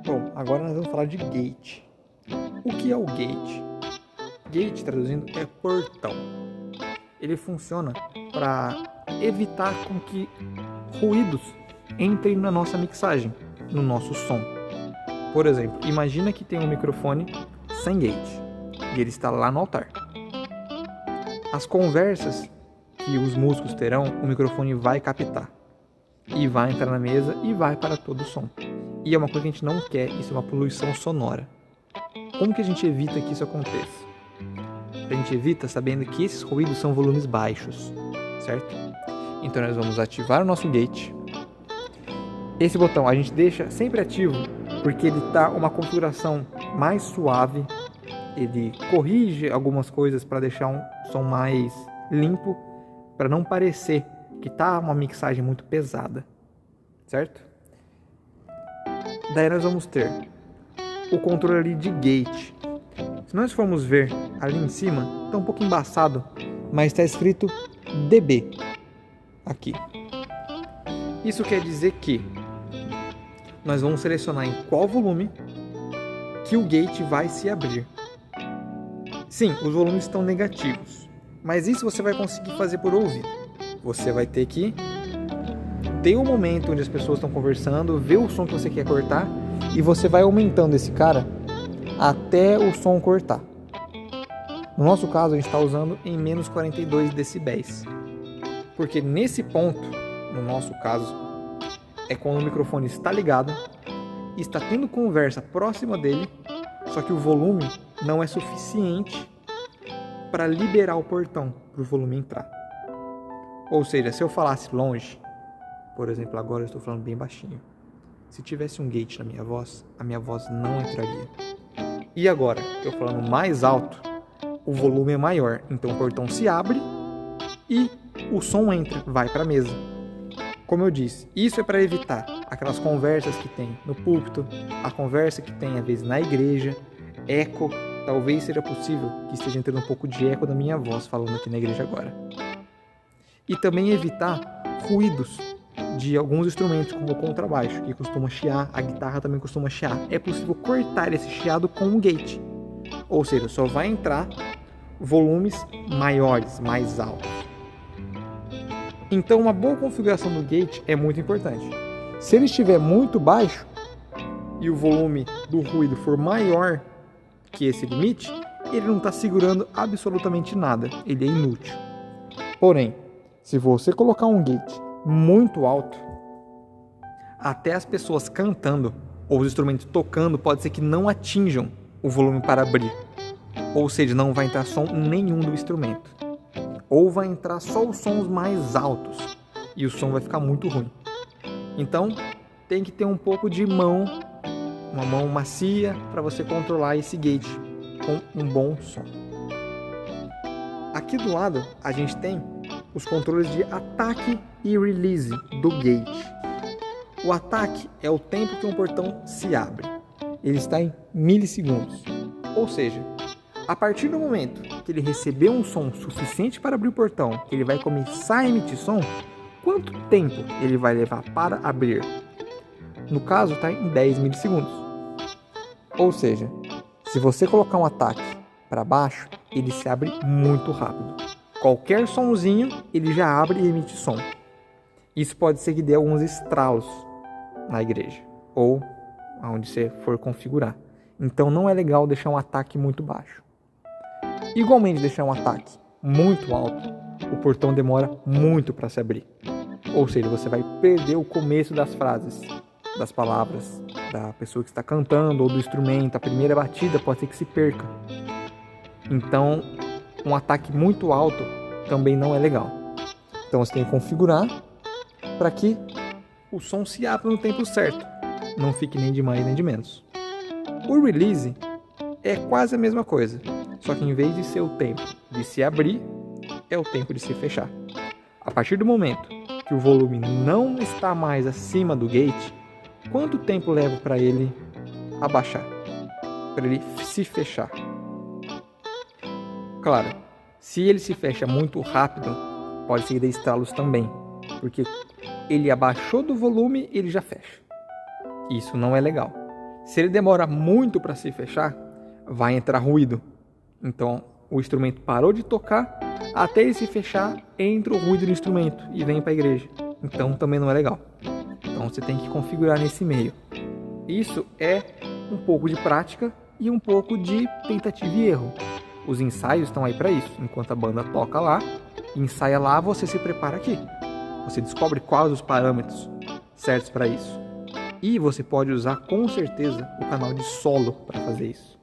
Bom, agora nós vamos falar de gate. O que é o gate? Gate, traduzindo, é portão. Ele funciona para evitar com que ruídos entrem na nossa mixagem, no nosso som. Por exemplo, imagina que tem um microfone sem gate e ele está lá no altar. As conversas que os músicos terão, o microfone vai captar e vai entrar na mesa e vai para todo o som. E é uma coisa que a gente não quer, isso é uma poluição sonora. Como que a gente evita que isso aconteça? A gente evita sabendo que esses ruídos são volumes baixos, certo? Então nós vamos ativar o nosso gate. Esse botão a gente deixa sempre ativo porque ele está uma configuração mais suave. Ele corrige algumas coisas para deixar um som mais limpo, para não parecer que está uma mixagem muito pesada, certo? Daí nós vamos ter o controle ali de gate. Se nós formos ver ali em cima, está um pouco embaçado, mas está escrito dB aqui. Isso quer dizer que nós vamos selecionar em qual volume que o gate vai se abrir. Sim, os volumes estão negativos, mas isso você vai conseguir fazer por ouvido. Você vai ter que ter um momento onde as pessoas estão conversando, ver o som que você quer cortar e você vai aumentando esse cara até o som cortar. No nosso caso, a gente está usando em menos 42 decibéis. Porque nesse ponto, no nosso caso, é quando o microfone está ligado e está tendo conversa próxima dele, só que o volume não é suficiente para liberar o portão para o volume entrar. Ou seja, se eu falasse longe, por exemplo, agora eu estou falando bem baixinho. Se tivesse um gate na minha voz, a minha voz não entraria. E agora, eu falando mais alto, o volume é maior, então o portão se abre e o som entra, vai para a mesa. Como eu disse, isso é para evitar aquelas conversas que tem no púlpito, a conversa que tem às vezes na igreja, eco, talvez seja possível que esteja entrando um pouco de eco da minha voz falando aqui na igreja agora. E também evitar ruídos de alguns instrumentos, como o contrabaixo, que costuma chiar, a guitarra também costuma chiar. É possível cortar esse chiado com um gate. Ou seja, só vai entrar volumes maiores, mais altos. Então, uma boa configuração do gate é muito importante. Se ele estiver muito baixo e o volume do ruído for maior que esse limite, ele não está segurando absolutamente nada. Ele é inútil. Porém, se você colocar um gate muito alto, até as pessoas cantando ou os instrumentos tocando pode ser que não atinjam o volume para abrir. Ou seja, não vai entrar som nenhum do instrumento. Ou vai entrar só os sons mais altos e o som vai ficar muito ruim. Então, tem que ter um pouco de mão, uma mão macia para você controlar esse gate com um bom som. Aqui do lado, a gente tem os controles de ataque e release do gate. O ataque é o tempo que um portão se abre. Ele está em milissegundos. Ou seja, a partir do momento que ele receber um som suficiente para abrir o portão, ele vai começar a emitir som, quanto tempo ele vai levar para abrir? No caso, está em 10 milissegundos. Ou seja, se você colocar um ataque para baixo, ele se abre muito rápido. Qualquer sonzinho, ele já abre e emite som. Isso pode ser que dê alguns estralos na igreja ou onde você for configurar. Então não é legal deixar um ataque muito baixo. Igualmente, deixar um ataque muito alto, o portão demora muito para se abrir. Ou seja, você vai perder o começo das frases, das palavras, da pessoa que está cantando ou do instrumento. A primeira batida pode ser que se perca. Então, um ataque muito alto também não é legal. Então você tem que configurar para que o som se abra no tempo certo. Não fique nem de mais nem de menos. O release é quase a mesma coisa. Só que em vez de ser o tempo de se abrir, é o tempo de se fechar. A partir do momento que o volume não está mais acima do gate, quanto tempo leva para ele abaixar? Para ele se fechar? Claro, se ele se fecha muito rápido, pode ser que dê estalos também. Porque ele abaixou do volume, ele já fecha. Isso não é legal. Se ele demora muito para se fechar, vai entrar ruído. Então, o instrumento parou de tocar, até ele se fechar, entra o ruído do instrumento e vem para a igreja. Então, também não é legal. Então, você tem que configurar nesse meio. Isso é um pouco de prática e um pouco de tentativa e erro. Os ensaios estão aí para isso. Enquanto a banda toca lá, ensaia lá, você se prepara aqui. Você descobre quais os parâmetros certos para isso. E você pode usar com certeza o canal de solo para fazer isso.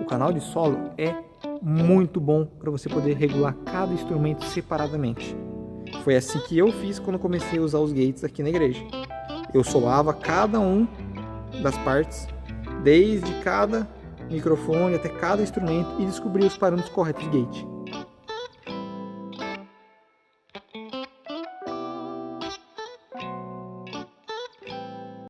O canal de solo é muito bom para você poder regular cada instrumento separadamente. Foi assim que eu fiz quando comecei a usar os gates aqui na igreja. Eu solava cada um das partes, desde cada microfone até cada instrumento, e descobria os parâmetros corretos de gate.